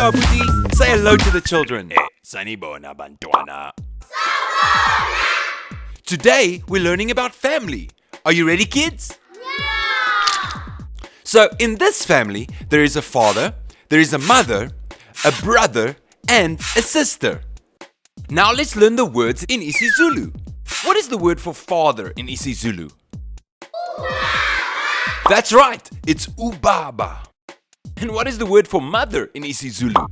Abuti. Say hello to the children. Sanibona bantwana. Today, we're learning about family. Are you ready, kids? So, in this family, there is a father, there is a mother, a brother, and a sister. Now let's learn the words in isiZulu. What is the word for father in isiZulu? That's right, it's ubaba. And what is the word for mother in isiZulu?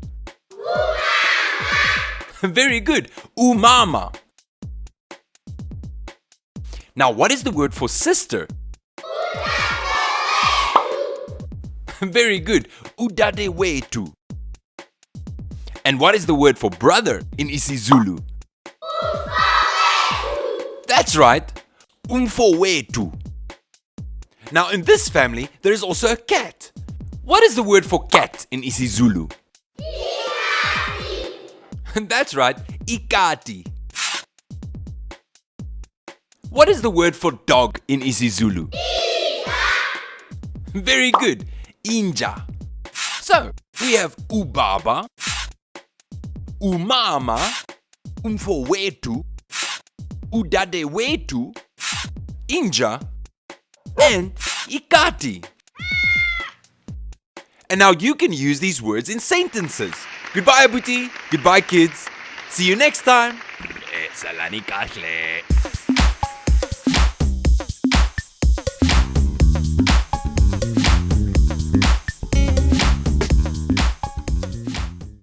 Very good, umama. Now what is the word for sister? Very good, udadewethu. And what is the word for brother in isiZulu? That's right, umfowethu. Now in this family, there is also a cat. What is the word for cat in isiZulu? That's right, ikati. What is the word for dog in isiZulu? Very good, inja. So, we have ubaba, umama, umfowethu, udadewethu, inja, and ikati. And now you can use these words in sentences. Goodbye, Abuti. Goodbye, kids. See you next time. Salani kahle.